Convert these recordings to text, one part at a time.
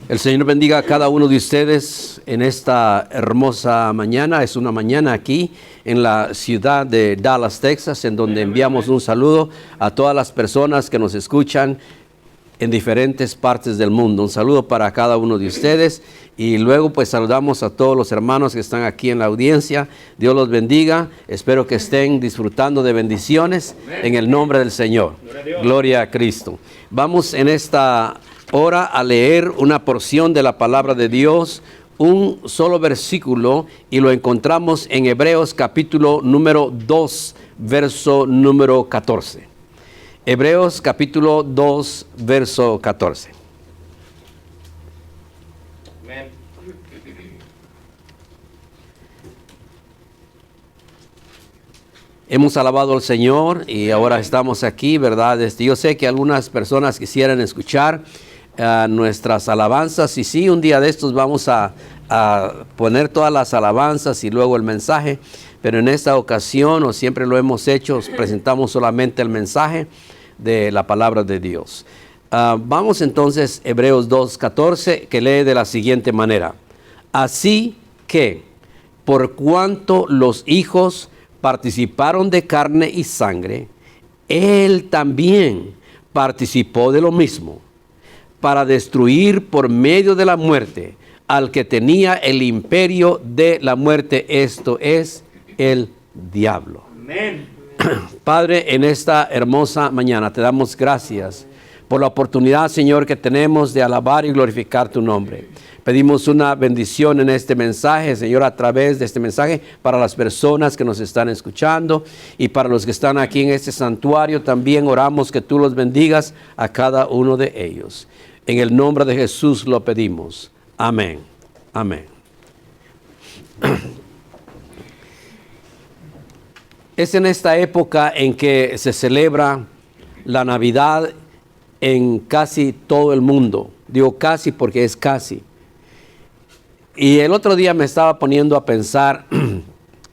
El Señor bendiga a cada uno de ustedes en esta hermosa mañana. Es una mañana aquí en la ciudad de Dallas, Texas, en donde enviamos un saludo a todas las personas que nos escuchan en diferentes partes del mundo. Un saludo para cada uno de ustedes y luego pues saludamos a todos los hermanos que están aquí en la audiencia. Dios los bendiga. Espero que estén disfrutando de bendiciones en el nombre del Señor. Gloria a Cristo. Vamos en esta hora a leer una porción de la palabra de Dios, un solo versículo, y lo encontramos en Hebreos capítulo número 2, verso número 14. Hebreos capítulo 2, verso 14. Amén. Hemos alabado al Señor y ahora estamos aquí, ¿verdad? Yo sé que algunas personas quisieran escuchar nuestras alabanzas, y sí, un día de estos vamos a poner todas las alabanzas y luego el mensaje, pero en esta ocasión, o siempre lo hemos hecho, presentamos solamente el mensaje de la palabra de Dios. Vamos entonces, Hebreos 2:14, que lee de la siguiente manera: así que, por cuanto los hijos participaron de carne y sangre, Él también participó de lo mismo, para destruir por medio de la muerte al que tenía el imperio de la muerte, esto es, el diablo. Amén. Padre, en esta hermosa mañana te damos gracias por la oportunidad, Señor, que tenemos de alabar y glorificar tu nombre. Pedimos una bendición en este mensaje, Señor, a través de este mensaje para las personas que nos están escuchando y para los que están aquí en este santuario. También oramos que tú los bendigas a cada uno de ellos. En el nombre de Jesús lo pedimos. Amén. Amén. Es en esta época en que se celebra la Navidad en casi todo el mundo. Digo casi porque es casi. Y el otro día me estaba poniendo a pensar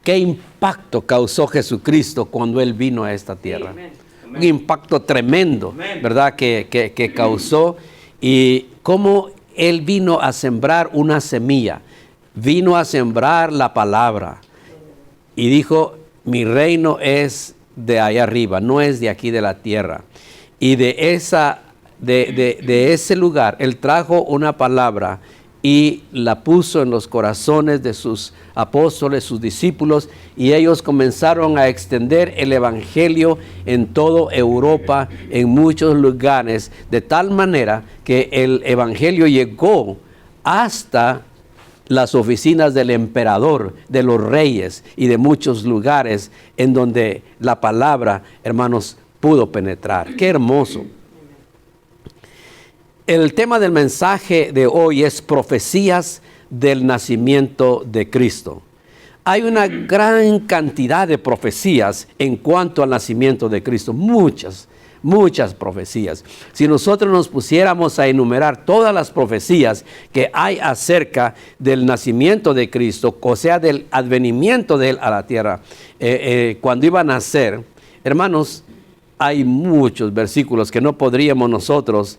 qué impacto causó Jesucristo cuando Él vino a esta tierra. Amén. Un impacto tremendo, amén, ¿verdad? Que causó, y cómo Él vino a sembrar una semilla. Vino a sembrar la palabra y dijo: mi reino es de allá arriba, no es de aquí de la tierra. Y de ese lugar Él trajo una palabra y la puso en los corazones de sus apóstoles, sus discípulos, y ellos comenzaron a extender el evangelio en toda Europa, en muchos lugares, de tal manera que el evangelio llegó hasta las oficinas del emperador, de los reyes y de muchos lugares en donde la palabra, hermanos, pudo penetrar. ¡Qué hermoso! El tema del mensaje de hoy es profecías del nacimiento de Cristo. Hay una gran cantidad de profecías en cuanto al nacimiento de Cristo, muchas profecías. Si nosotros nos pusiéramos a enumerar todas las profecías que hay acerca del nacimiento de Cristo, o sea, del advenimiento de Él a la tierra, cuando iba a nacer, hermanos, hay muchos versículos que no podríamos nosotros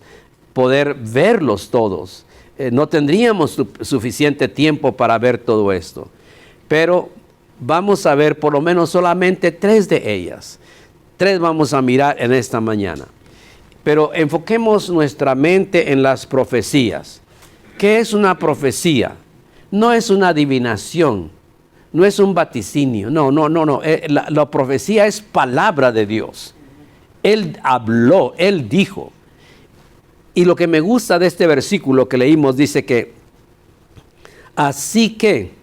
poder verlos todos. No tendríamos suficiente tiempo para ver todo esto. Pero vamos a ver por lo menos solamente 3 de ellas. 3 vamos a mirar en esta mañana. Pero enfoquemos nuestra mente en las profecías. ¿Qué es una profecía? No es una adivinación, no es un vaticinio, no. La profecía es palabra de Dios. Él habló, Él dijo. Y lo que me gusta de este versículo que leímos dice que, así que,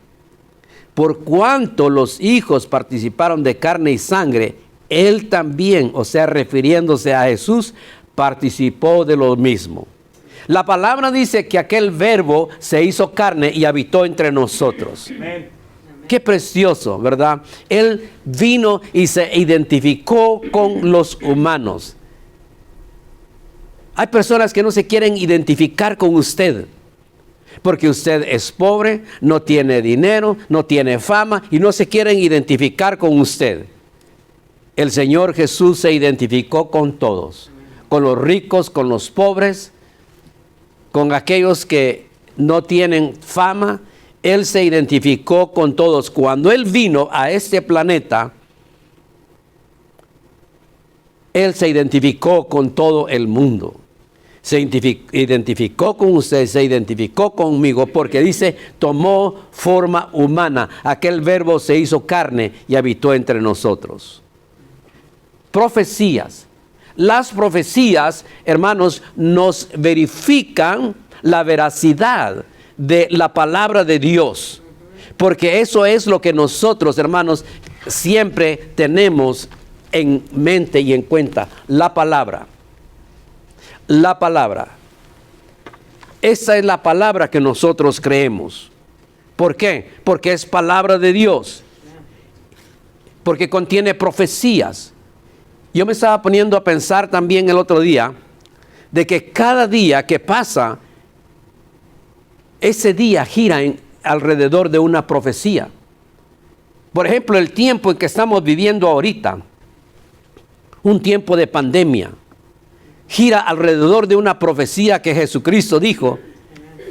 por cuanto los hijos participaron de carne y sangre, Él también, o sea, refiriéndose a Jesús, participó de lo mismo. La palabra dice que aquel verbo se hizo carne y habitó entre nosotros. Amén. Qué precioso, ¿verdad? Él vino y se identificó con los humanos. Hay personas que no se quieren identificar con usted, porque usted es pobre, no tiene dinero, no tiene fama y no se quieren identificar con usted. El Señor Jesús se identificó con todos, con los ricos, con los pobres, con aquellos que no tienen fama. Él se identificó con todos. Cuando Él vino a este planeta, Él se identificó con todo el mundo. Se identificó con usted, se identificó conmigo, porque dice, tomó forma humana. Aquel verbo se hizo carne y habitó entre nosotros. Profecías. Las profecías, hermanos, nos verifican la veracidad de la palabra de Dios. Porque eso es lo que nosotros, hermanos, siempre tenemos en mente y en cuenta. La palabra. La palabra. Esa es la palabra que nosotros creemos. ¿Por qué? Porque es palabra de Dios. Porque contiene profecías. Yo me estaba poniendo a pensar también el otro día de que cada día que pasa, ese día gira alrededor de una profecía. Por ejemplo, el tiempo en que estamos viviendo ahorita, un tiempo de pandemia, gira alrededor de una profecía que Jesucristo dijo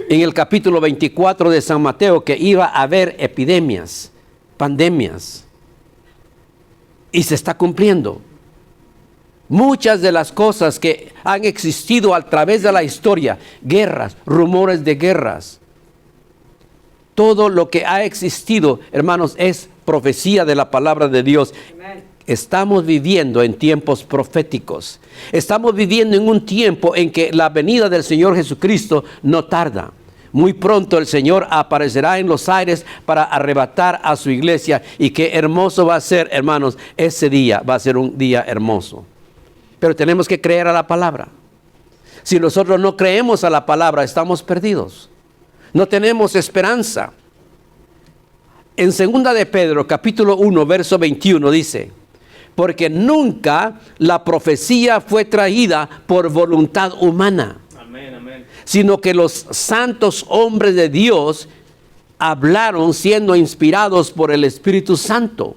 en el capítulo 24 de San Mateo, que iba a haber epidemias, pandemias, y se está cumpliendo. Muchas de las cosas que han existido a través de la historia, guerras, rumores de guerras, todo lo que ha existido, hermanos, es profecía de la palabra de Dios. Amén. Estamos viviendo en tiempos proféticos. Estamos viviendo en un tiempo en que la venida del Señor Jesucristo no tarda. Muy pronto el Señor aparecerá en los aires para arrebatar a su iglesia. Y qué hermoso va a ser, hermanos, ese día va a ser un día hermoso. Pero tenemos que creer a la palabra. Si nosotros no creemos a la palabra, estamos perdidos. No tenemos esperanza. En 2 de Pedro, capítulo 1, verso 21, dice: porque nunca la profecía fue traída por voluntad humana, amén, amén, sino que los santos hombres de Dios hablaron siendo inspirados por el Espíritu Santo.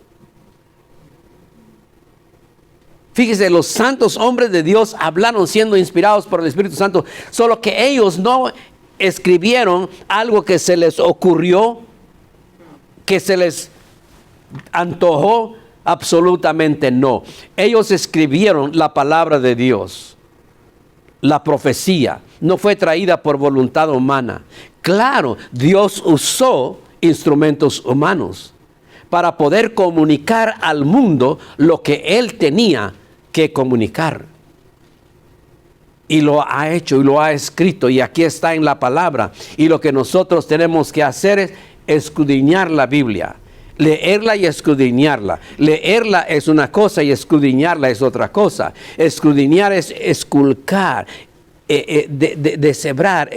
Fíjese, los santos hombres de Dios hablaron siendo inspirados por el Espíritu Santo, solo que ellos no escribieron algo que se les ocurrió, que se les antojó. Absolutamente no. Ellos escribieron la palabra de Dios. La profecía no fue traída por voluntad humana. Claro, Dios usó instrumentos humanos para poder comunicar al mundo lo que Él tenía que comunicar. Y lo ha hecho y lo ha escrito, y aquí está en la palabra. Y lo que nosotros tenemos que hacer es escudriñar la Biblia. Leerla y escudriñarla. Leerla es una cosa y escudriñarla es otra cosa. Escudriñar es esculcar, deshebrar,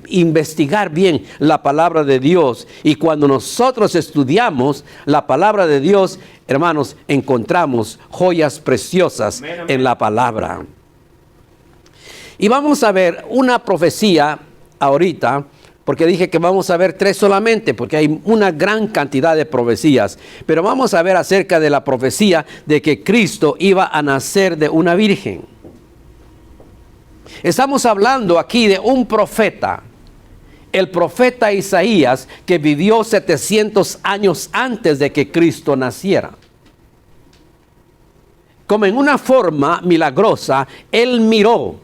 investigar bien la palabra de Dios. Y cuando nosotros estudiamos la palabra de Dios, hermanos, encontramos joyas preciosas en la palabra. Y vamos a ver una profecía ahorita, porque dije que vamos a ver 3 solamente, porque hay una gran cantidad de profecías. Pero vamos a ver acerca de la profecía de que Cristo iba a nacer de una virgen. Estamos hablando aquí de un profeta, el profeta Isaías, que vivió 700 años antes de que Cristo naciera. Como en una forma milagrosa, él miró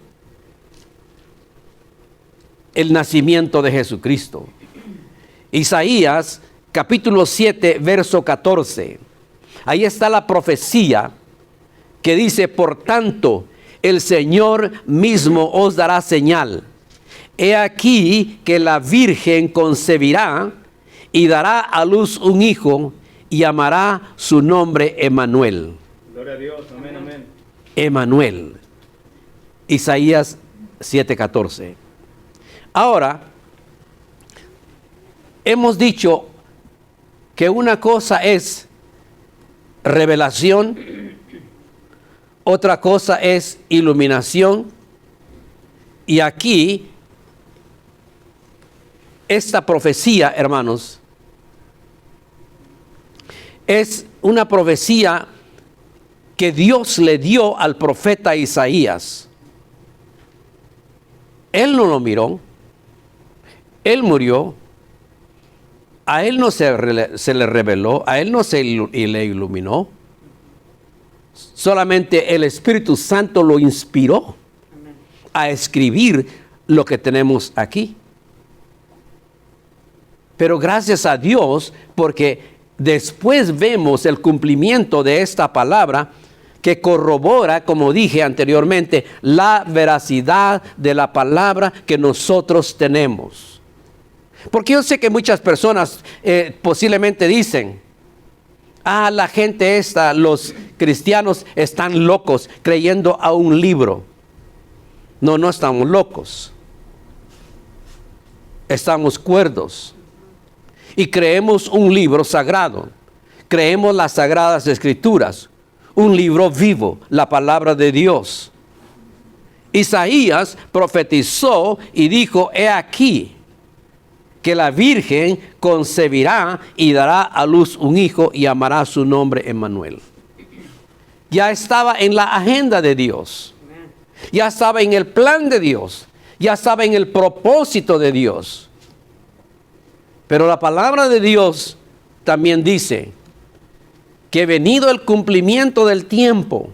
el nacimiento de Jesucristo. Isaías capítulo 7 verso 14. Ahí está la profecía que dice: por tanto, el Señor mismo os dará señal. He aquí que la Virgen concebirá y dará a luz un hijo y llamará su nombre Emmanuel. Gloria a Dios, amén, amén. Emmanuel. Isaías 7:14. Ahora, hemos dicho que una cosa es revelación, otra cosa es iluminación, y aquí, esta profecía, hermanos, es una profecía que Dios le dio al profeta Isaías. Él no lo miró. Él murió, a Él no se le reveló, a Él no le iluminó. Solamente el Espíritu Santo lo inspiró a escribir lo que tenemos aquí. Pero gracias a Dios, porque después vemos el cumplimiento de esta palabra que corrobora, como dije anteriormente, la veracidad de la palabra que nosotros tenemos. Porque yo sé que muchas personas posiblemente dicen, la gente esta, los cristianos están locos creyendo a un libro. No, no estamos locos. Estamos cuerdos. Y creemos un libro sagrado. Creemos las sagradas escrituras. Un libro vivo, la palabra de Dios. Isaías profetizó y dijo, he aquí que la Virgen concebirá y dará a luz un hijo y llamará su nombre Emmanuel. Ya estaba en la agenda de Dios. Ya estaba en el plan de Dios. Ya estaba en el propósito de Dios. Pero la palabra de Dios también dice que venido el cumplimiento del tiempo.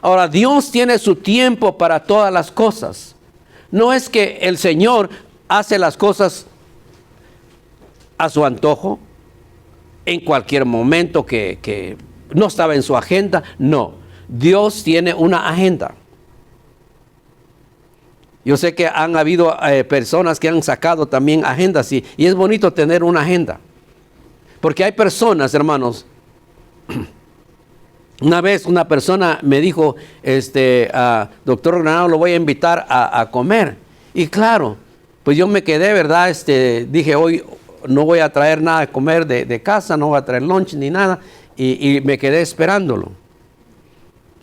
Ahora, Dios tiene su tiempo para todas las cosas. No es que el Señor hace las cosas a su antojo, en cualquier momento que no estaba en su agenda. No, Dios tiene una agenda. Yo sé que han habido personas que han sacado también agendas y es bonito tener una agenda. Porque hay personas, hermanos. Una vez una persona me dijo, doctor Granado, lo voy a invitar a comer. Y claro, pues yo me quedé, ¿verdad? Dije, hoy no voy a traer nada de comer de casa, no voy a traer lunch ni nada. Y me quedé esperándolo.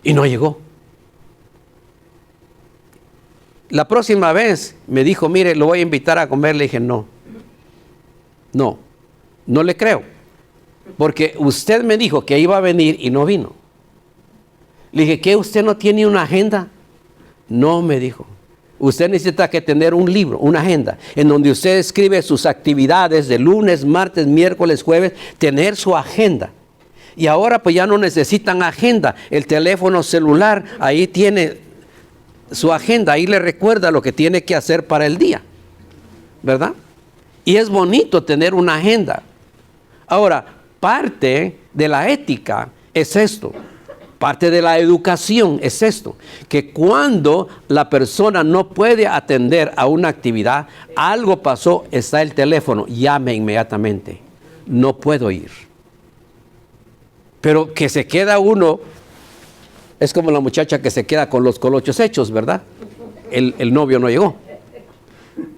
Y no llegó. La próxima vez me dijo, mire, lo voy a invitar a comer. Le dije, no le creo. Porque usted me dijo que iba a venir y no vino. Le dije, ¿qué? ¿Usted no tiene una agenda? No, me dijo. Usted necesita que tener un libro, una agenda, en donde usted escribe sus actividades de lunes, martes, miércoles, jueves, tener su agenda. Y ahora pues ya no necesitan agenda. El teléfono celular, ahí tiene su agenda, ahí le recuerda lo que tiene que hacer para el día, ¿verdad? Y es bonito tener una agenda. Ahora, parte de la ética es esto, parte de la educación es esto, que cuando la persona no puede atender a una actividad, algo pasó, está el teléfono, llame inmediatamente, no puedo ir. Pero que se queda uno, es como la muchacha que se queda con los colochos hechos, ¿verdad? El novio no llegó.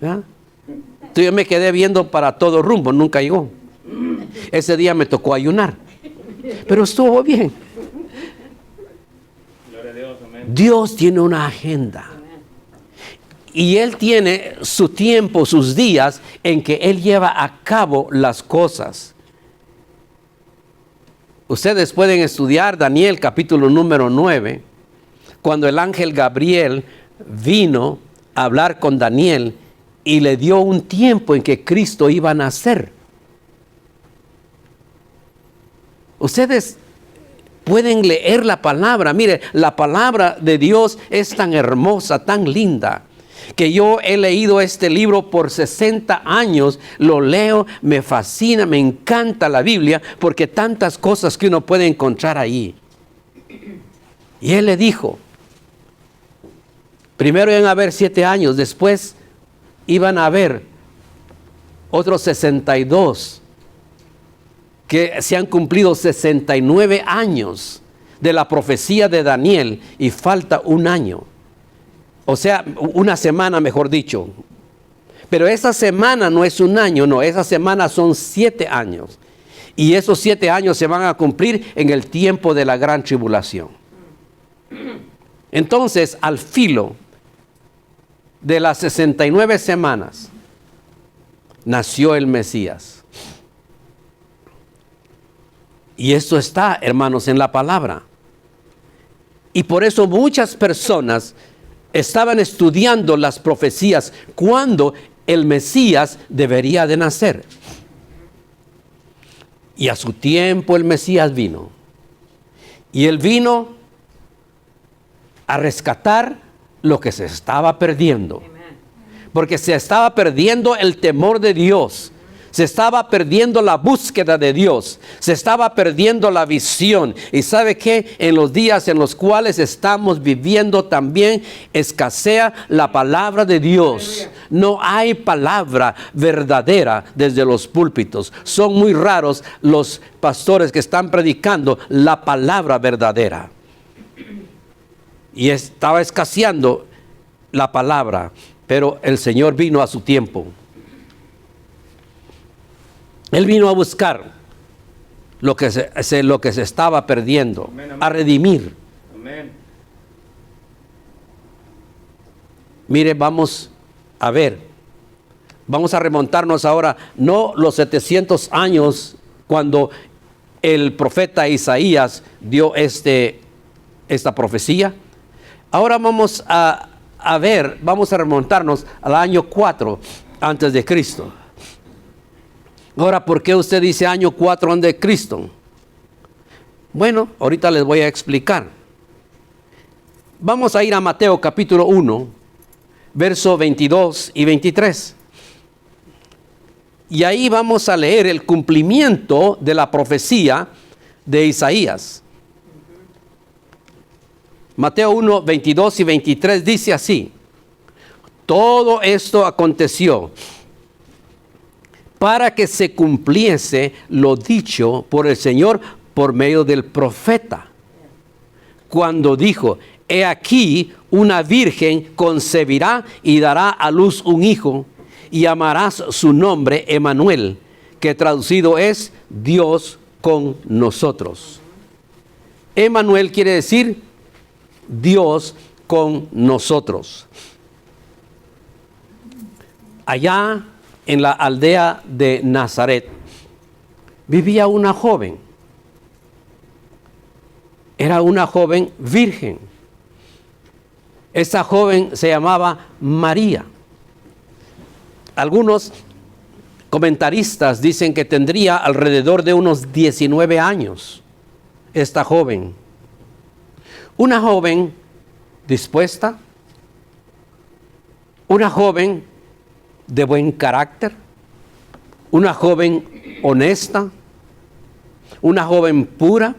¿Ya? Entonces yo me quedé viendo para todo rumbo, nunca llegó. Ese día me tocó ayunar, pero estuvo bien. Dios tiene una agenda y Él tiene su tiempo, sus días en que Él lleva a cabo las cosas. Ustedes pueden estudiar Daniel capítulo número 9, cuando el ángel Gabriel vino a hablar con Daniel y le dio un tiempo en que Cristo iba a nacer. Ustedes pueden leer la palabra. Mire, la palabra de Dios es tan hermosa, tan linda, que yo he leído este libro por 60 años. Lo leo, me fascina, me encanta la Biblia, porque tantas cosas que uno puede encontrar ahí. Y él le dijo, primero iban a haber 7 años, después iban a haber otros 62, que se han cumplido 69 años de la profecía de Daniel y falta un año. O sea, una semana, mejor dicho. Pero esa semana no es un año, no, esa semana son 7 años. Y esos 7 años se van a cumplir en el tiempo de la gran tribulación. Entonces, al filo de las 69 semanas, nació el Mesías. Y esto está, hermanos, en la palabra. Y por eso muchas personas estaban estudiando las profecías cuando el Mesías debería de nacer. Y a su tiempo el Mesías vino. Y él vino a rescatar lo que se estaba perdiendo. Porque se estaba perdiendo el temor de Dios. Se estaba perdiendo la búsqueda de Dios. Se estaba perdiendo la visión. Y ¿sabe qué? En los días en los cuales estamos viviendo también escasea la palabra de Dios. No hay palabra verdadera desde los púlpitos. Son muy raros los pastores que están predicando la palabra verdadera. Y estaba escaseando la palabra. Pero el Señor vino a su tiempo. Él vino a buscar lo que se estaba perdiendo, amén, amén. A redimir. Amén. Mire, vamos a ver. Vamos a remontarnos ahora, no los 700 años cuando el profeta Isaías dio esta profecía. Ahora vamos a ver, vamos a remontarnos al año 4 antes de Cristo. Ahora, ¿por qué usted dice año 4 antes de Cristo? Bueno, ahorita les voy a explicar. Vamos a ir a Mateo capítulo 1, versos 22 y 23. Y ahí vamos a leer el cumplimiento de la profecía de Isaías. Mateo 1, 22 y 23 dice así: todo esto aconteció para que se cumpliese lo dicho por el Señor por medio del profeta, cuando dijo: he aquí una virgen concebirá y dará a luz un hijo, y llamarás su nombre Emmanuel, que traducido es Dios con nosotros. Emmanuel quiere decir Dios con nosotros. Allá en la aldea de Nazaret vivía una joven. Era una joven virgen. Esa joven se llamaba María. Algunos comentaristas dicen que tendría alrededor de unos 19 años esta joven. Una joven dispuesta, una joven de buen carácter, una joven honesta, una joven pura,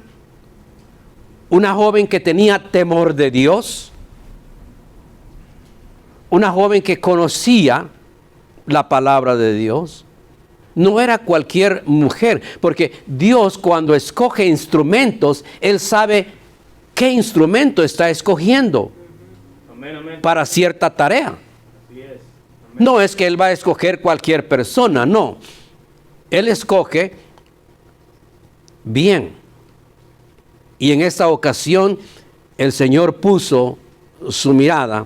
una joven que tenía temor de Dios, una joven que conocía la palabra de Dios. No era cualquier mujer, porque Dios, cuando escoge instrumentos, Él sabe qué instrumento está escogiendo. Amén, amén. Para cierta tarea. Así es. No es que Él va a escoger cualquier persona, no. Él escoge bien. Y en esta ocasión el Señor puso su mirada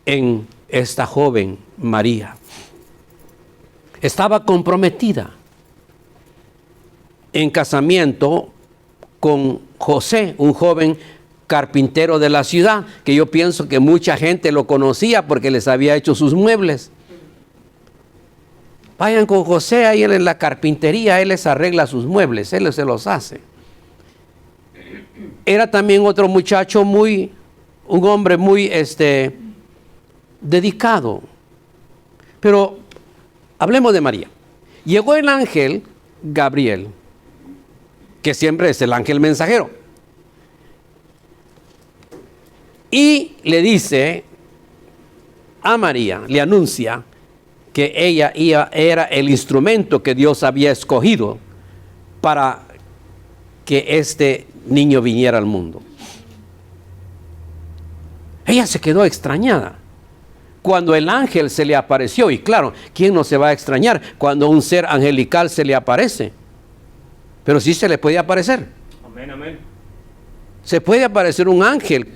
en esta joven María. Estaba comprometida en casamiento con José, un joven carpintero de la ciudad, que yo pienso que mucha gente lo conocía porque les había hecho sus muebles. Vayan con José, ahí él en la carpintería, él les arregla sus muebles, él se los hace. Era también otro muchacho un hombre muy dedicado. Pero hablemos de María. Llegó el ángel Gabriel, que siempre es el ángel mensajero, y le dice a María, le anuncia que ella era el instrumento que Dios había escogido para que este niño viniera al mundo. Ella se quedó extrañada cuando el ángel se le apareció. Y claro, ¿quién no se va a extrañar cuando un ser angelical se le aparece? Pero sí se le puede aparecer. Amén, amén. Se puede aparecer un ángel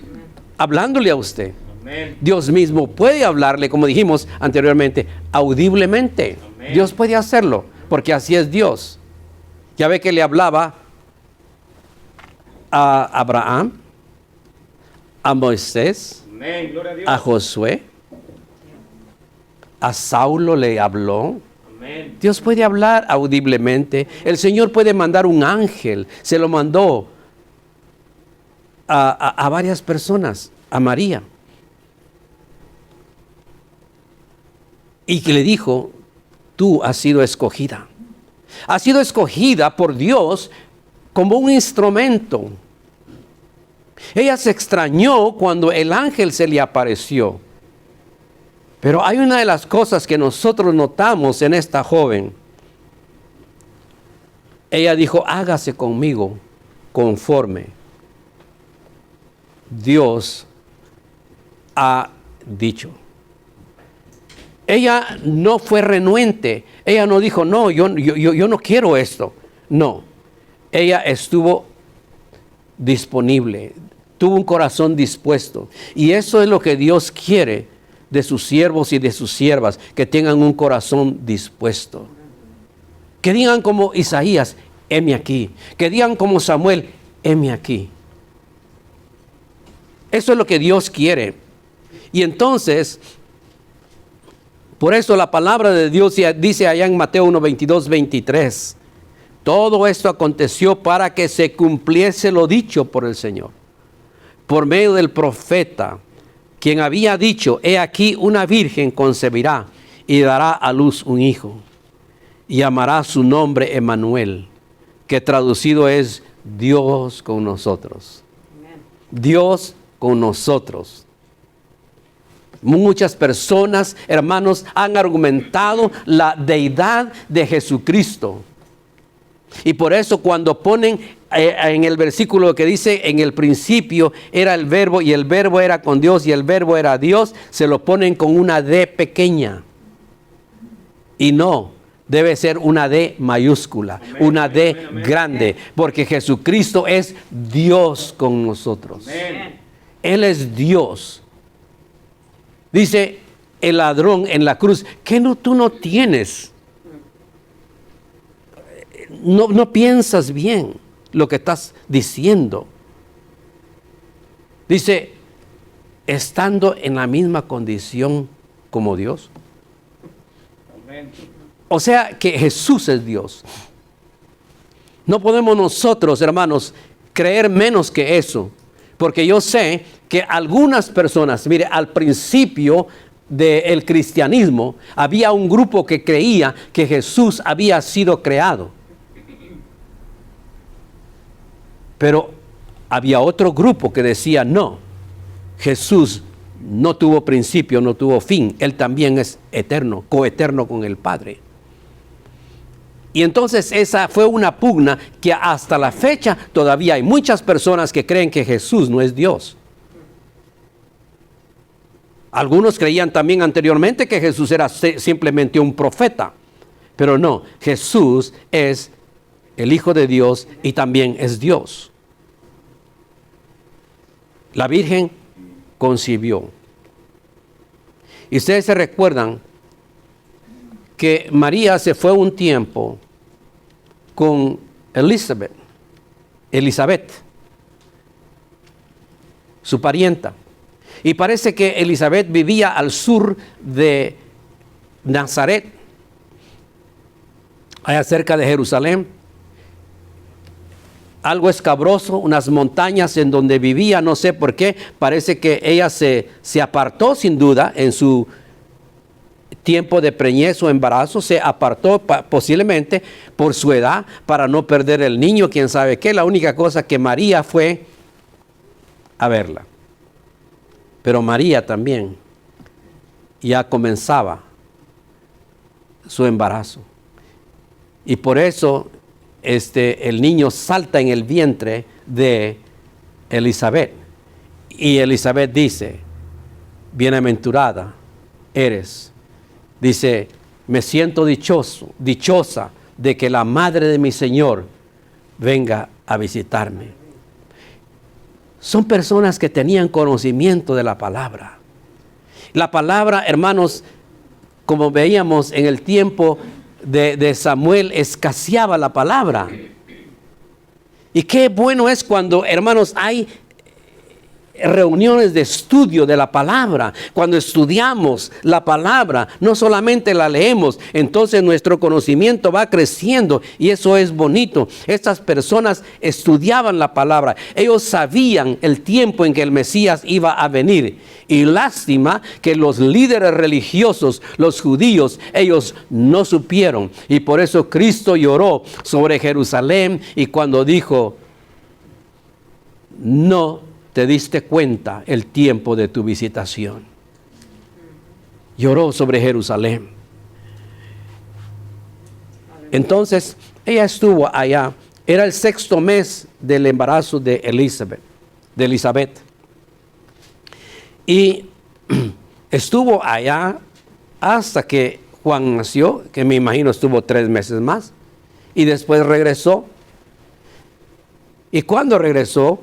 hablándole a usted. Amén. Dios mismo puede hablarle, como dijimos anteriormente, audiblemente. Amén. Dios puede hacerlo, porque así es Dios. Ya ve que le hablaba a Abraham, a Moisés, amén, gloria a Dios, a Josué, A Saulo le habló. Amén. Dios puede hablar audiblemente. El Señor puede mandar un ángel. Se lo mandó a varias personas, a María. Y que le dijo, tú has sido escogida. Has sido escogida por Dios como un instrumento. Ella se extrañó cuando el ángel se le apareció. Pero hay una de las cosas que nosotros notamos en esta joven. Ella dijo, hágase conmigo conforme Dios ha dicho. Ella no fue renuente. Ella no dijo, no, yo no quiero esto. No, ella estuvo disponible, tuvo un corazón dispuesto. Y eso es lo que Dios quiere de sus siervos y de sus siervas, que tengan un corazón dispuesto. Que digan como Isaías, heme aquí. Que digan como Samuel, heme aquí. Eso es lo que Dios quiere. Y entonces, por eso la palabra de Dios dice allá en Mateo 1, 22, 23, todo esto aconteció para que se cumpliese lo dicho por el Señor, por medio del profeta, quien había dicho, he aquí una virgen concebirá y dará a luz un hijo, y llamará su nombre Emmanuel, que traducido es Dios con nosotros. Amen. Dios con nosotros. Muchas personas, hermanos, han argumentado la deidad de Jesucristo. Y por eso cuando ponen en el versículo que dice, en el principio era el verbo y el verbo era con Dios y el verbo era Dios, se lo ponen con una D pequeña. Y no, debe ser una D mayúscula, amén, una D amén, amén, grande, porque Jesucristo es Dios con nosotros. Amén. Él es Dios. Dice el ladrón en la cruz, ¿qué tú no tienes? No piensas bien lo que estás diciendo. Dice, estando en la misma condición como Dios. Amén. O sea que Jesús es Dios. No podemos nosotros, hermanos, creer menos que eso. Porque yo sé que algunas personas, mire, al principio del cristianismo, había un grupo que creía que Jesús había sido creado. Pero había otro grupo que decía, no, Jesús no tuvo principio, no tuvo fin. Él también es eterno, coeterno con el Padre. Y entonces esa fue una pugna que hasta la fecha todavía hay muchas personas que creen que Jesús no es Dios. Algunos creían también anteriormente que Jesús era simplemente un profeta. Pero no, Jesús es el Hijo de Dios y también es Dios. La Virgen concibió. Y ustedes se recuerdan que María se fue un tiempo con Elizabeth, su parienta. Y parece que Elizabeth vivía al sur de Nazaret, allá cerca de Jerusalén. Algo escabroso, unas montañas en donde vivía, no sé por qué. Parece que ella se apartó sin duda en su tiempo de preñez o embarazo, se apartó posiblemente por su edad para no perder el niño, quién sabe qué. La única cosa que María fue a verla. Pero María también ya comenzaba su embarazo. Y por eso el niño salta en el vientre de Elizabeth. Y Elizabeth dice, bienaventurada eres. Dice, me siento dichosa de que la madre de mi Señor venga a visitarme. Son personas que tenían conocimiento de la palabra. La palabra, hermanos, como veíamos en el tiempo de Samuel, escaseaba la palabra. Y qué bueno es cuando, hermanos, hay reuniones de estudio de la palabra. Cuando estudiamos la palabra, no solamente la leemos, entonces nuestro conocimiento va creciendo y eso es bonito. Estas personas estudiaban la palabra, ellos sabían el tiempo en que el Mesías iba a venir. Y lástima que los líderes religiosos, los judíos, ellos no supieron. Y por eso Cristo lloró sobre Jerusalén y cuando dijo: no te diste cuenta el tiempo de tu visitación. Lloró sobre Jerusalén. Entonces, ella estuvo allá. Era el 6º mes del embarazo de Elizabeth. Y estuvo allá hasta que Juan nació, que me imagino estuvo 3 meses más. Y después regresó. Y cuando regresó,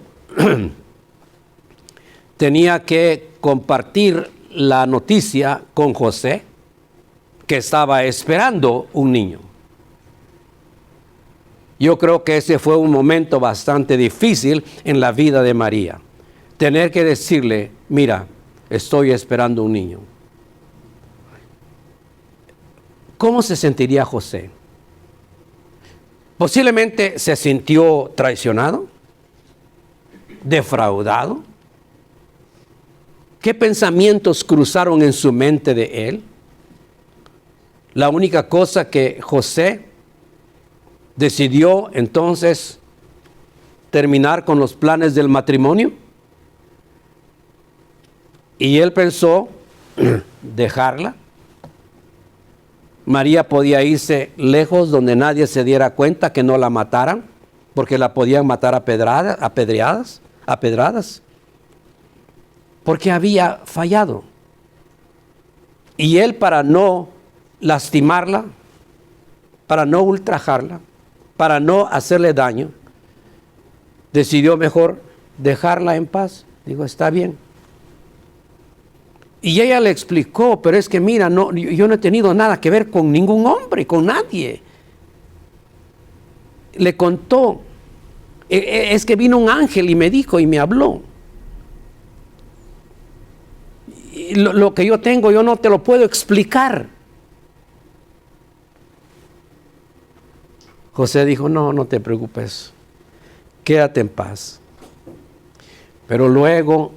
tenía que compartir la noticia con José, que estaba esperando un niño. Yo creo que ese fue un momento bastante difícil en la vida de María. Tener que decirle: mira, estoy esperando un niño. ¿Cómo se sentiría José? Posiblemente se sintió traicionado, defraudado. ¿Qué pensamientos cruzaron en su mente de él? La única cosa que José decidió entonces terminar con los planes del matrimonio. Y él pensó dejarla. María podía irse lejos donde nadie se diera cuenta, que no la mataran, porque la podían matar a pedradas, porque había fallado. Y él, para no lastimarla, para no ultrajarla, para no hacerle daño, decidió mejor dejarla en paz. Digo: está bien. Y ella le explicó: pero es que mira, yo no he tenido nada que ver con ningún hombre, con nadie. Le contó: es que vino un ángel y me dijo y me habló. Lo que yo tengo, yo no te lo puedo explicar. José dijo: no te preocupes, quédate en paz. Pero luego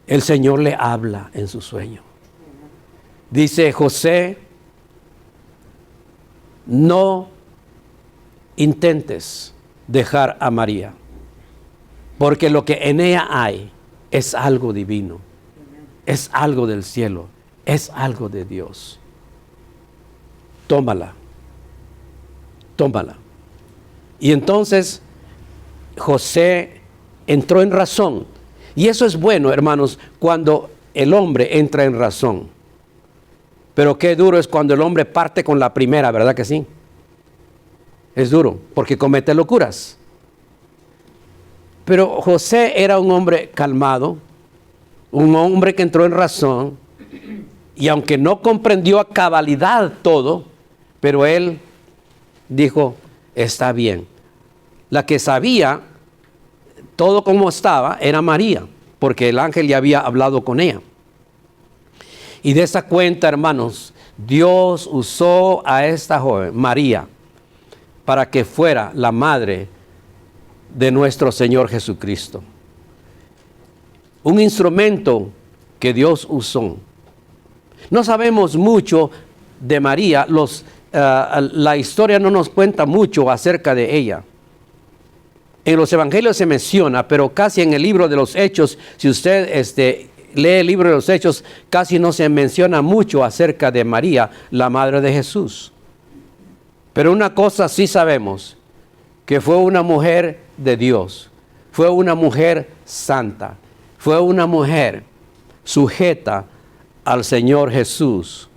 el Señor le habla en su sueño. Dice: José, no intentes dejar a María, porque lo que en ella hay es algo divino. Es algo del cielo, es algo de Dios. Tómala. Y entonces José entró en razón. Y eso es bueno, hermanos, cuando el hombre entra en razón. Pero qué duro es cuando el hombre parte con la primera, ¿verdad que sí? Es duro, porque comete locuras. Pero José era un hombre calmado, un hombre que entró en razón, y aunque no comprendió a cabalidad todo, pero él dijo: está bien. La que sabía todo cómo estaba era María, porque el ángel ya había hablado con ella. Y de esa cuenta, hermanos, Dios usó a esta joven, María, para que fuera la madre de nuestro Señor Jesucristo. Un instrumento que Dios usó. No sabemos mucho de María, la historia no nos cuenta mucho acerca de ella. En los evangelios se menciona, pero casi en el libro de los Hechos, si usted lee el libro de los Hechos, casi no se menciona mucho acerca de María, la madre de Jesús. Pero una cosa sí sabemos, que fue una mujer de Dios, fue una mujer santa, fue una mujer sujeta al Señor Jesús.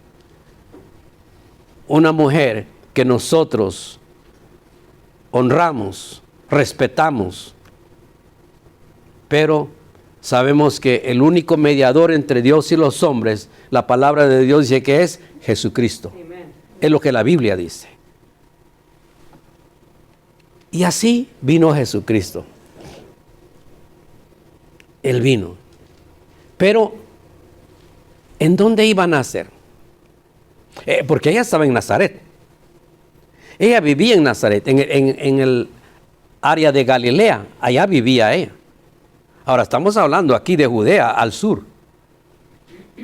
Una mujer que nosotros honramos, respetamos, pero sabemos que el único mediador entre Dios y los hombres, la palabra de Dios dice que es Jesucristo. Amen. Es lo que la Biblia dice. Y así vino Jesucristo. Él vino. Pero, ¿en dónde iba a nacer? Porque ella estaba en Nazaret. Ella vivía en Nazaret, en el área de Galilea. Allá vivía ella. Ahora estamos hablando aquí de Judea, al sur.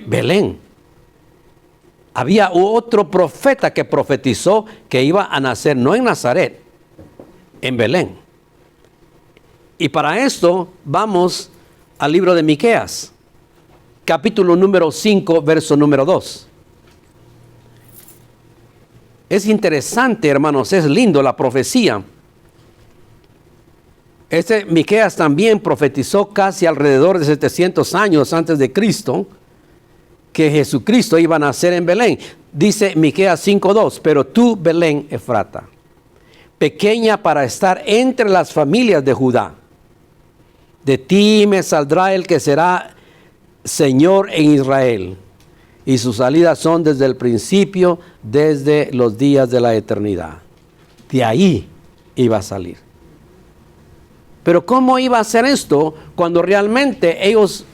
Belén. Había otro profeta que profetizó que iba a nacer, no en Nazaret, en Belén. Y para esto vamos al libro de Miqueas, capítulo número 5, verso número 2. Es interesante, hermanos, es lindo la profecía. Miqueas también profetizó casi alrededor de 700 años antes de Cristo que Jesucristo iba a nacer en Belén. Dice Miqueas 5:2, pero tú, Belén Efrata, pequeña para estar entre las familias de Judá, de ti me saldrá el que será Señor en Israel, y sus salidas son desde el principio, desde los días de la eternidad. De ahí iba a salir. Pero ¿cómo iba a hacer esto cuando realmente ellos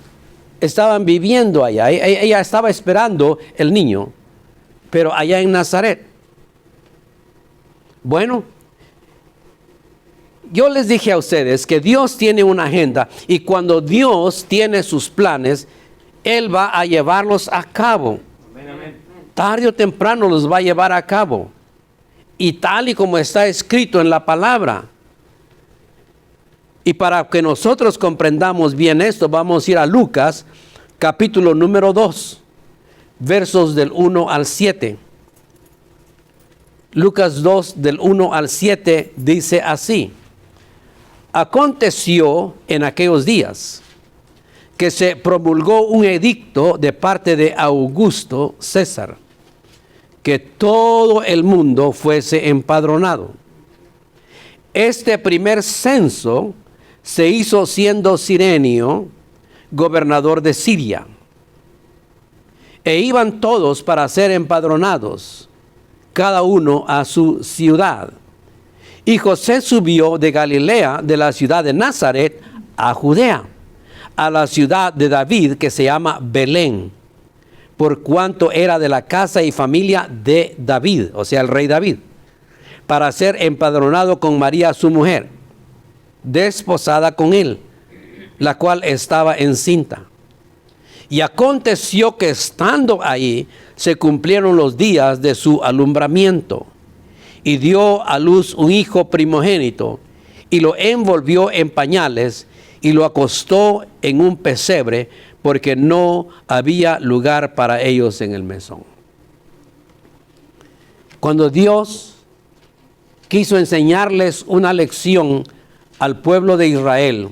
estaban viviendo allá? Ella estaba esperando el niño, pero allá en Nazaret. Bueno, yo les dije a ustedes que Dios tiene una agenda y cuando Dios tiene sus planes, Él va a llevarlos a cabo. Tarde o temprano los va a llevar a cabo. Y tal y como está escrito en la palabra. Y para que nosotros comprendamos bien esto, vamos a ir a Lucas, capítulo número 2, versos del 1 al 7. Lucas 2, del 1 al 7, dice así. Aconteció en aquellos días que se promulgó un edicto de parte de Augusto César, que todo el mundo fuese empadronado. Este primer censo se hizo siendo Cirenio gobernador de Siria. E iban todos para ser empadronados, cada uno a su ciudad. Y José subió de Galilea, de la ciudad de Nazaret, a Judea, a la ciudad de David, que se llama Belén, por cuanto era de la casa y familia de David, o sea, el rey David, para ser empadronado con María su mujer, desposada con él, la cual estaba encinta. Y aconteció que estando ahí, se cumplieron los días de su alumbramiento, y dio a luz un hijo primogénito, y lo envolvió en pañales, y lo acostó en un pesebre, porque no había lugar para ellos en el mesón. Cuando Dios quiso enseñarles una lección al pueblo de Israel,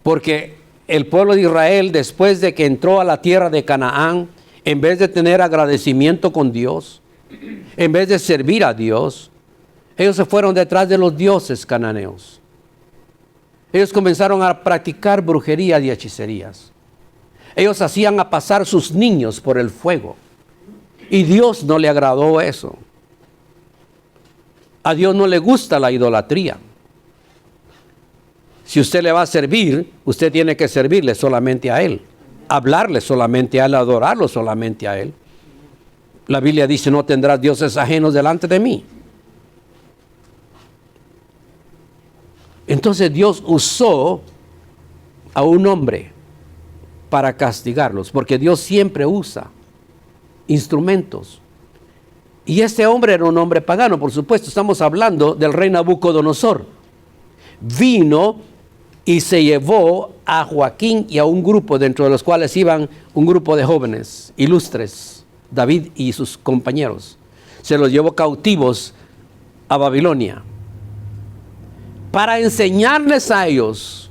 porque el pueblo de Israel, después de que entró a la tierra de Canaán, en vez de tener agradecimiento con Dios, en vez de servir a Dios, ellos se fueron detrás de los dioses cananeos. Ellos comenzaron a practicar brujería y hechicerías. Ellos hacían a pasar sus niños por el fuego. Y Dios no le agradó eso. A Dios no le gusta la idolatría. Si usted le va a servir, usted tiene que servirle solamente a Él, hablarle solamente a Él, adorarlo solamente a Él. La Biblia dice, no tendrás dioses ajenos delante de mí. Entonces Dios usó a un hombre para castigarlos, porque Dios siempre usa instrumentos. Y este hombre era un hombre pagano, por supuesto, estamos hablando del rey Nabucodonosor. Vino y se llevó a Joaquín y a un grupo, dentro de los cuales iban un grupo de jóvenes ilustres, David y sus compañeros. Se los llevó cautivos a Babilonia, para enseñarles a ellos.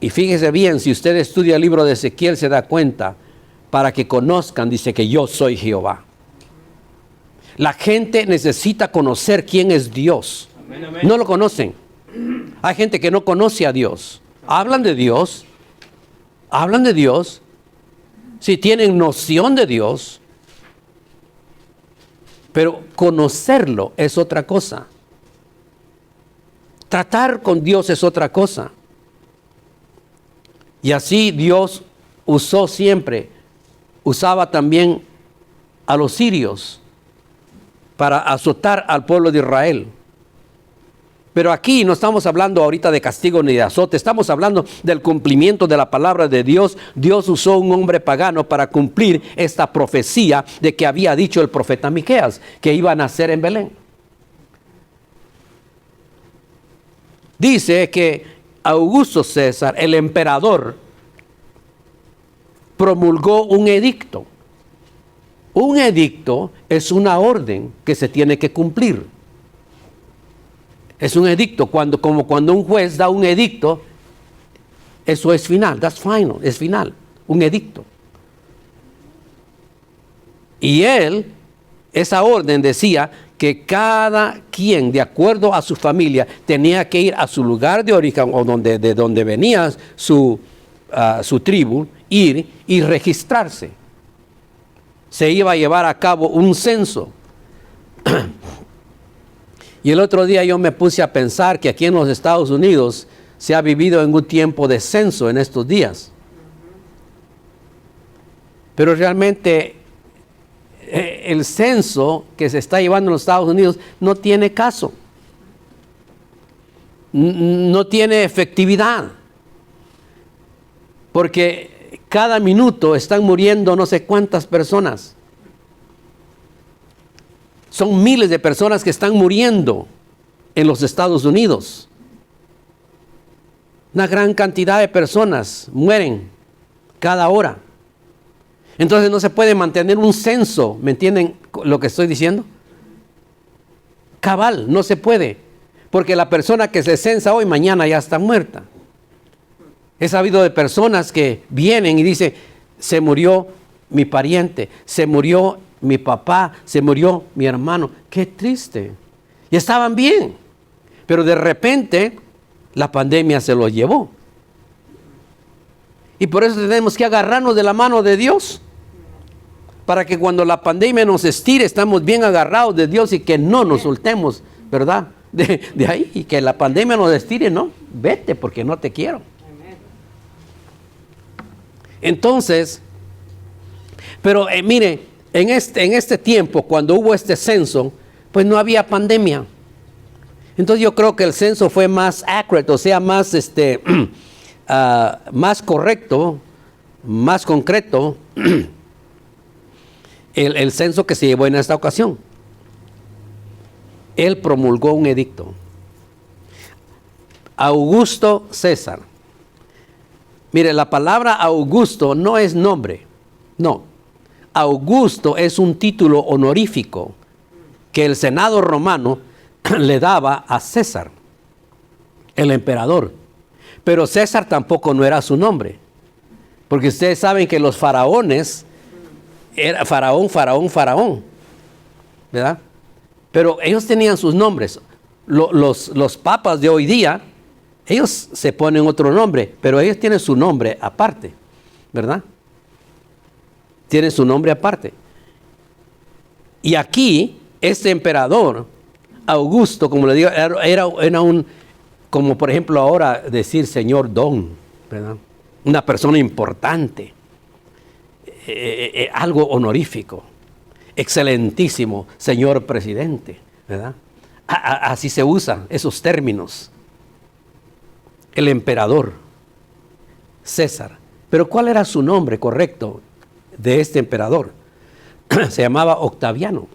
Y fíjese bien, si usted estudia el libro de Ezequiel se da cuenta, para que conozcan, dice que yo soy Jehová. La gente necesita conocer quién es Dios. Amén, amén. No lo conocen. Hay gente que no conoce a Dios. Hablan de Dios. Hablan de Dios. Sí, tienen noción de Dios. Pero conocerlo es otra cosa. Tratar con Dios es otra cosa. Y así Dios usaba también a los sirios para azotar al pueblo de Israel. Pero aquí no estamos hablando ahorita de castigo ni de azote, estamos hablando del cumplimiento de la palabra de Dios. Dios usó un hombre pagano para cumplir esta profecía de que había dicho el profeta Miqueas, que iba a nacer en Belén. Dice que Augusto César, el emperador, promulgó un edicto. Un edicto es una orden que se tiene que cumplir. Es un edicto, como cuando un juez da un edicto, eso es final, that's final, es final, un edicto. Y esa orden decía que cada quien, de acuerdo a su familia, tenía que ir a su lugar de origen, o de donde venía su tribu, ir y registrarse. Se iba a llevar a cabo un censo. Y el otro día yo me puse a pensar que aquí en los Estados Unidos se ha vivido en un tiempo de censo en estos días. Pero realmente el censo que se está llevando en los Estados Unidos no tiene caso. No tiene efectividad. Porque cada minuto están muriendo no sé cuántas personas. Son miles de personas que están muriendo en los Estados Unidos. Una gran cantidad de personas mueren cada hora. Entonces no se puede mantener un censo, ¿me entienden lo que estoy diciendo? Cabal, no se puede, porque la persona que se censa hoy, mañana ya está muerta. He sabido de personas que vienen y dicen, se murió mi pariente, se murió mi papá, se murió mi hermano. Qué triste. Y estaban bien, pero de repente la pandemia se los llevó. Y por eso tenemos que agarrarnos de la mano de Dios, para que cuando la pandemia nos estire, estamos bien agarrados de Dios y que no nos soltemos, ¿verdad? De ahí, y que la pandemia nos estire, no, vete porque no te quiero. Entonces, pero mire, en este tiempo, cuando hubo este censo, pues no había pandemia. Entonces yo creo que el censo fue más accurate, o sea, más más correcto, más concreto, el censo que se llevó en esta ocasión. Él promulgó un edicto. Augusto César. Mire, la palabra Augusto no es nombre, no. Augusto es un título honorífico que el Senado romano le daba a César, el emperador. Pero César tampoco no era su nombre, porque ustedes saben que los faraones era faraón, ¿verdad? Pero ellos tenían sus nombres. Los papas de hoy día, ellos se ponen otro nombre, pero ellos tienen su nombre aparte, ¿verdad? Tienen su nombre aparte. Y aquí, este emperador, Augusto, como le digo, era un, como por ejemplo ahora decir señor Don, ¿verdad? Una persona importante, algo honorífico, excelentísimo señor presidente, ¿verdad? Así se usan esos términos. El emperador, César. Pero ¿cuál era su nombre correcto de este emperador? Se llamaba Octaviano.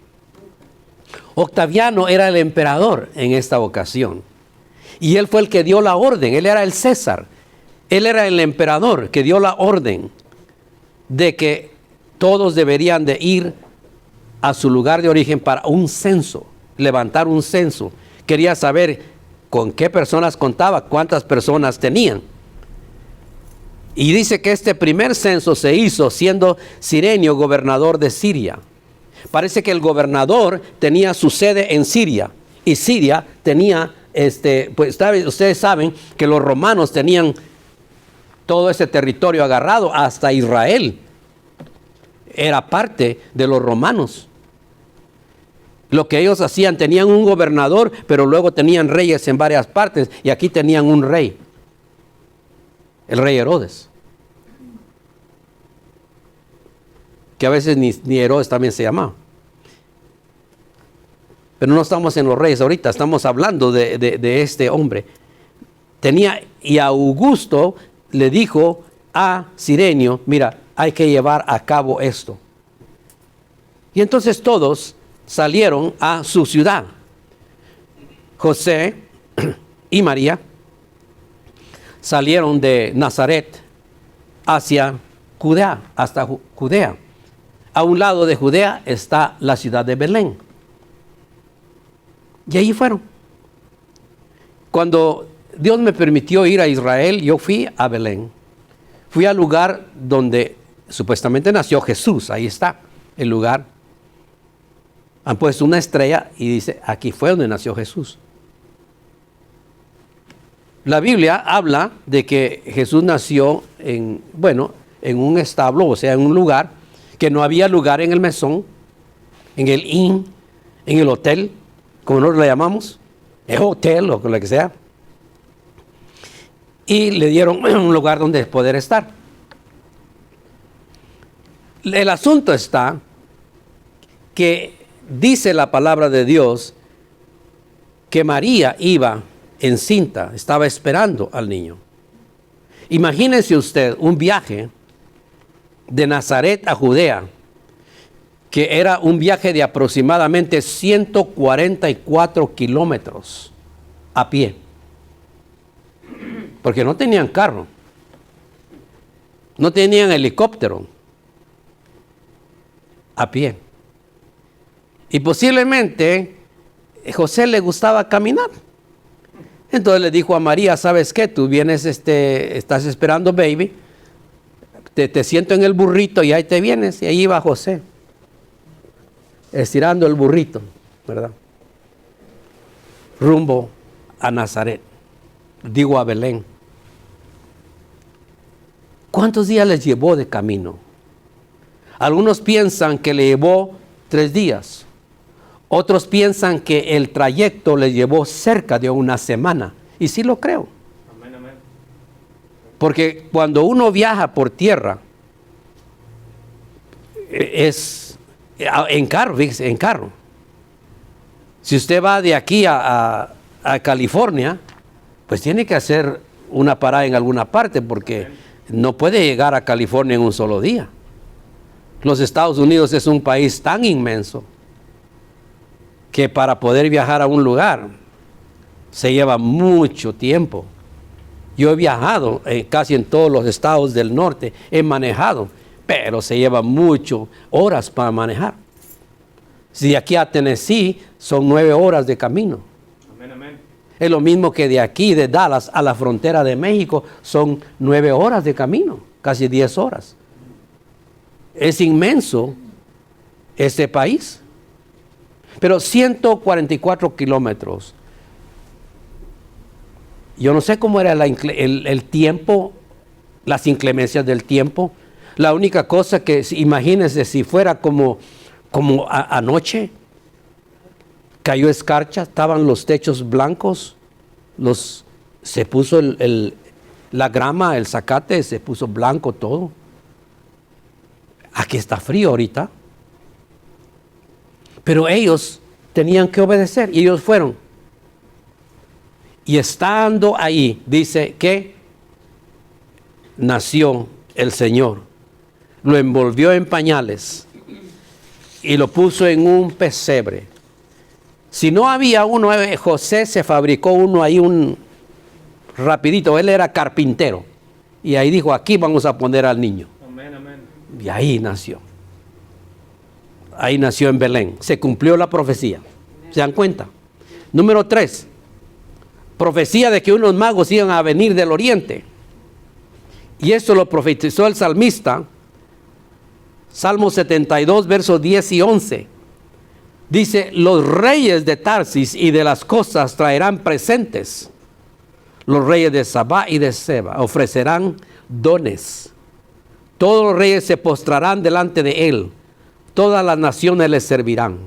Octaviano era el emperador en esta ocasión. Y él fue el que dio la orden. Él era el César. Él era el emperador que dio la orden de que todos deberían de ir a su lugar de origen para un censo, levantar un censo. Quería saber con qué personas contaba, cuántas personas tenían. Y dice que este primer censo se hizo siendo Cirenio gobernador de Siria. Parece que el gobernador tenía su sede en Siria, y Siria tenía, pues ustedes saben que los romanos tenían todo ese territorio agarrado, hasta Israel era parte de los romanos. Lo que ellos hacían, tenían un gobernador, pero luego tenían reyes en varias partes, y aquí tenían un rey, el rey Herodes. que a veces ni Herodes también se llamaba. Pero no estamos en los reyes ahorita, estamos hablando de este hombre. Y Augusto le dijo a Cirenio, mira, hay que llevar a cabo esto. Y entonces todos salieron a su ciudad. José y María salieron de Nazaret hacia Judea, hasta Judea. A un lado de Judea está la ciudad de Belén. Y allí fueron. Cuando Dios me permitió ir a Israel, yo fui a Belén. Fui al lugar donde supuestamente nació Jesús. Ahí está el lugar. Han puesto una estrella y dice, aquí fue donde nació Jesús. La Biblia habla de que Jesús nació en un establo, o sea, en un lugar que no había lugar en el mesón, en el inn, en el hotel, como nosotros le llamamos, el hotel o lo que sea. Y le dieron un lugar donde poder estar. El asunto está que dice la palabra de Dios que María iba encinta, estaba esperando al niño. Imagínese usted un viaje de Nazaret a Judea, que era un viaje de aproximadamente 144 kilómetros a pie. Porque no tenían carro, no tenían helicóptero, a pie. Y posiblemente José le gustaba caminar. Entonces le dijo a María, ¿sabes qué? Tú vienes, estás esperando, baby, te siento en el burrito y ahí te vienes. Y ahí iba José, estirando el burrito, ¿verdad? Rumbo a Nazaret, digo a Belén. ¿Cuántos días les llevó de camino? Algunos piensan que le llevó 3 días. Otros piensan que el trayecto le llevó cerca de una semana. Y sí lo creo. Amén, amén. Porque cuando uno viaja por tierra, es en carro, fíjese, en carro. Si usted va de aquí a California, pues tiene que hacer una parada en alguna parte, porque no puede llegar a California en un solo día. Los Estados Unidos es un país tan inmenso que para poder viajar a un lugar se lleva mucho tiempo. Yo he viajado casi en todos los estados del norte, he manejado, pero se lleva muchas horas para manejar. Si de aquí a Tennessee son 9 horas de camino. Amén, amén. Es lo mismo que de aquí, de Dallas a la frontera de México, son 9 horas de camino, casi 10 horas. Es inmenso este país. Pero 144 kilómetros. Yo no sé cómo era el tiempo, las inclemencias del tiempo. La única cosa que, imagínense, si fuera como anoche, cayó escarcha, estaban los techos blancos, se puso la grama, el zacate, se puso blanco todo. Aquí está frío ahorita. Pero ellos tenían que obedecer y ellos fueron. Y estando ahí, dice que nació el Señor. Lo envolvió en pañales y lo puso en un pesebre. Si no había uno, José se fabricó uno ahí rapidito. Él era carpintero. Y ahí dijo, aquí vamos a poner al niño. Amén, amén. Y ahí nació. Ahí nació en Belén. Se cumplió la profecía. ¿Se dan cuenta? Número 3. Profecía de que unos magos iban a venir del oriente. Y esto lo profetizó el salmista. Salmo 72, versos 10 y 11. Dice, los reyes de Tarsis y de las costas traerán presentes. Los reyes de Sabá y de Seba ofrecerán dones. Todos los reyes se postrarán delante de él. Todas las naciones les servirán.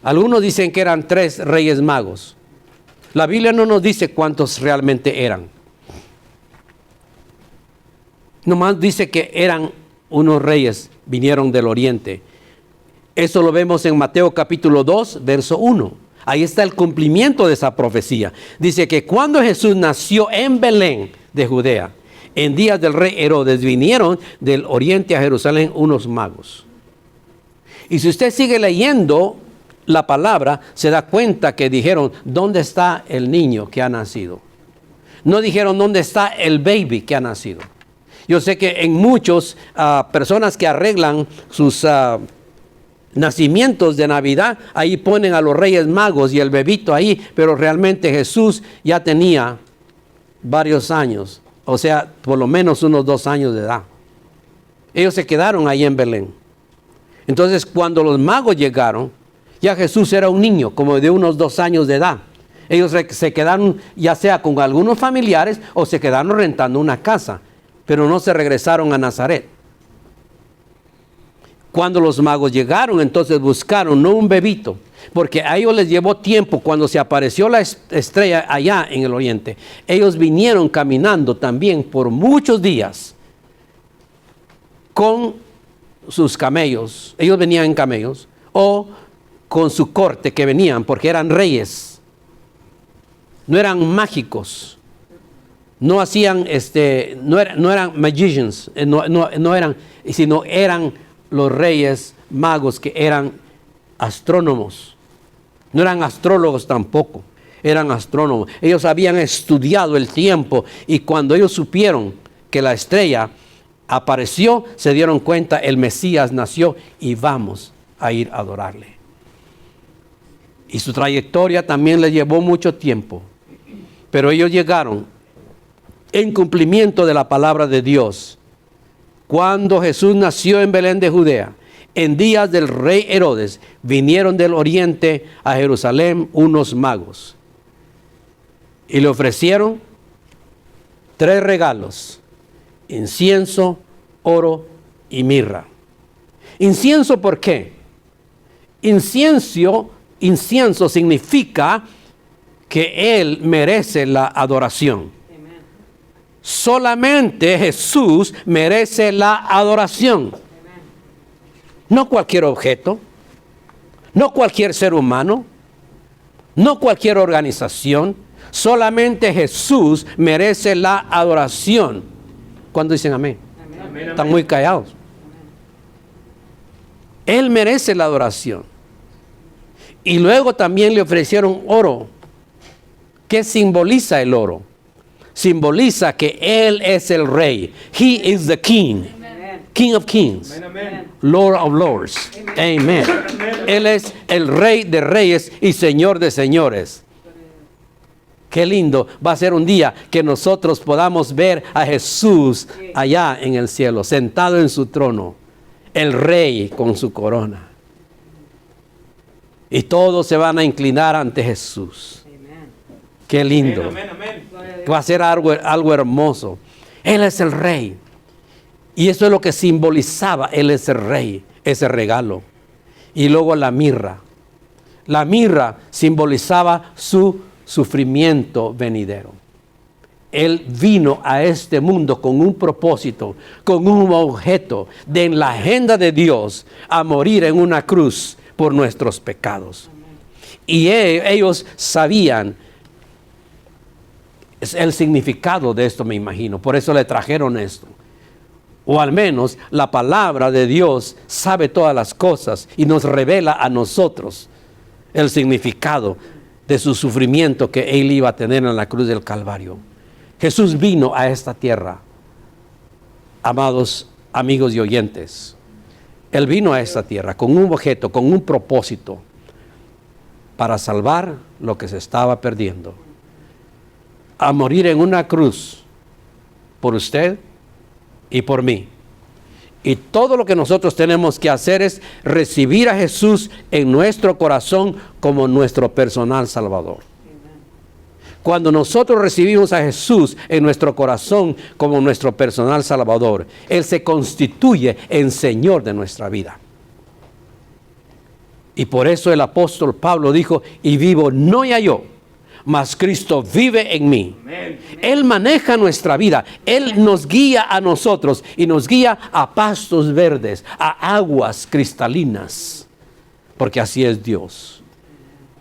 Algunos dicen que eran 3 reyes magos. La Biblia no nos dice cuántos realmente eran. Nomás dice que eran unos reyes vinieron del oriente. Eso lo vemos en Mateo capítulo 2, verso 1. Ahí está el cumplimiento de esa profecía. Dice que cuando Jesús nació en Belén de Judea, en días del rey Herodes, vinieron del oriente a Jerusalén unos magos. Y si usted sigue leyendo la palabra, se da cuenta que dijeron, ¿dónde está el niño que ha nacido? No dijeron, ¿dónde está el baby que ha nacido? Yo sé que en muchos personas que arreglan sus nacimientos de Navidad, ahí ponen a los Reyes Magos y el bebito ahí, pero realmente Jesús ya tenía varios años, o sea, por lo menos unos 2 años de edad. Ellos se quedaron ahí en Belén. Entonces, cuando los magos llegaron, ya Jesús era un niño, como de unos 2 años de edad. Ellos se quedaron ya sea con algunos familiares o se quedaron rentando una casa, pero no se regresaron a Nazaret. Cuando los magos llegaron, entonces buscaron no un bebito, porque a ellos les llevó tiempo. Cuando se apareció la estrella allá en el oriente, ellos vinieron caminando también por muchos días con sus camellos. Ellos venían en camellos o con su corte que venían, porque eran reyes, no eran mágicos, no hacían no eran magicians, no eran, sino eran los reyes magos que eran astrónomos. No eran astrólogos tampoco, eran astrónomos. Ellos habían estudiado el tiempo y cuando ellos supieron que la estrella apareció, se dieron cuenta, el Mesías nació y vamos a ir a adorarle. Y su trayectoria también les llevó mucho tiempo, pero ellos llegaron en cumplimiento de la palabra de Dios. Cuando Jesús nació en Belén de Judea, en días del rey Herodes, vinieron del oriente a Jerusalén unos magos y le ofrecieron 3 regalos: incienso, oro y mirra. Incienso, ¿por qué? Incienso significa que Él merece la adoración. Solamente Jesús merece la adoración. No cualquier objeto, no cualquier ser humano, no cualquier organización. Solamente Jesús merece la adoración. ¿Cuándo dicen amén? Amén. Están muy callados. Él merece la adoración. Y luego también le ofrecieron oro. ¿Qué simboliza el oro? Simboliza que Él es el Rey. He is the King. Amen. King of Kings. Amen. Lord of Lords. Amen. Amen. Él es el Rey de Reyes y Señor de Señores. Qué lindo va a ser un día que nosotros podamos ver a Jesús allá en el cielo, sentado en su trono, el Rey con su corona. Y todos se van a inclinar ante Jesús. Qué lindo. Amén, amén, amén. Va a ser algo hermoso. Él es el Rey. Y eso es lo que simbolizaba. Él es el Rey, ese regalo. Y luego la mirra. La mirra simbolizaba su sufrimiento venidero. Él vino a este mundo con un propósito, con un objeto de en la agenda de Dios a morir en una cruz por nuestros pecados. Y ellos sabían el significado de esto, me imagino. Por eso le trajeron esto. O al menos la palabra de Dios sabe todas las cosas y nos revela a nosotros el significado de su sufrimiento que Él iba a tener en la cruz del Calvario. Jesús vino a esta tierra, amados amigos y oyentes. Él vino a esta tierra con un objeto, con un propósito, para salvar lo que se estaba perdiendo. A morir en una cruz por usted y por mí. Y todo lo que nosotros tenemos que hacer es recibir a Jesús en nuestro corazón como nuestro personal Salvador. Cuando nosotros recibimos a Jesús en nuestro corazón como nuestro personal Salvador, Él se constituye en Señor de nuestra vida. Y por eso el apóstol Pablo dijo, y vivo no ya yo, mas Cristo vive en mí. Él maneja nuestra vida. Él nos guía a nosotros y nos guía a pastos verdes, a aguas cristalinas, porque así es Dios.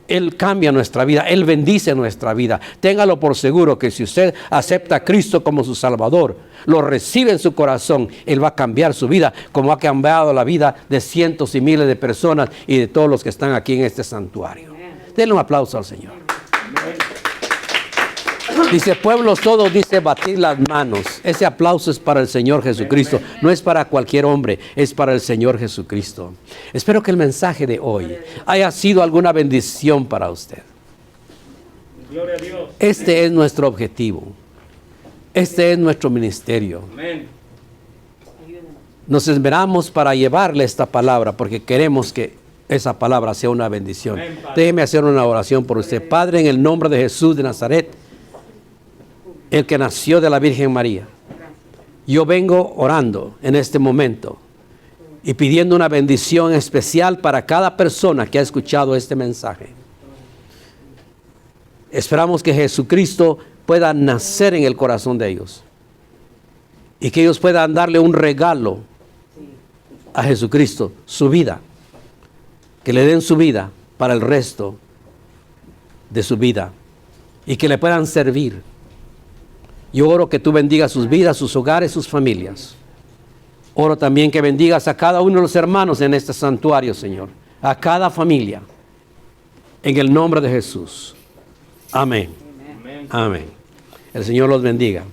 Él cambia nuestra vida, Él bendice nuestra vida. Téngalo por seguro que si usted acepta a Cristo como su Salvador, lo recibe en su corazón, Él va a cambiar su vida, como ha cambiado la vida de cientos y miles de personas y de todos los que están aquí en este santuario. Denle un aplauso al Señor. Dice, pueblos todos, dice, batid las manos. Ese aplauso es para el Señor Jesucristo. No es para cualquier hombre, es para el Señor Jesucristo. Espero que el mensaje de hoy haya sido alguna bendición para usted. Gloria a Dios. Este es nuestro objetivo. Este es nuestro ministerio. Amén. Nos esmeramos para llevarle esta palabra porque queremos que esa palabra sea una bendición. Déjeme hacer una oración por usted. Padre, en el nombre de Jesús de Nazaret, el que nació de la Virgen María, yo vengo orando en este momento y pidiendo una bendición especial para cada persona que ha escuchado este mensaje. Esperamos que Jesucristo pueda nacer en el corazón de ellos y que ellos puedan darle un regalo a Jesucristo, su vida, que le den su vida para el resto de su vida y que le puedan servir. Yo oro que tú bendigas sus vidas, sus hogares, sus familias. Oro también que bendigas a cada uno de los hermanos en este santuario, Señor. A cada familia. En el nombre de Jesús. Amén. Amén. El Señor los bendiga.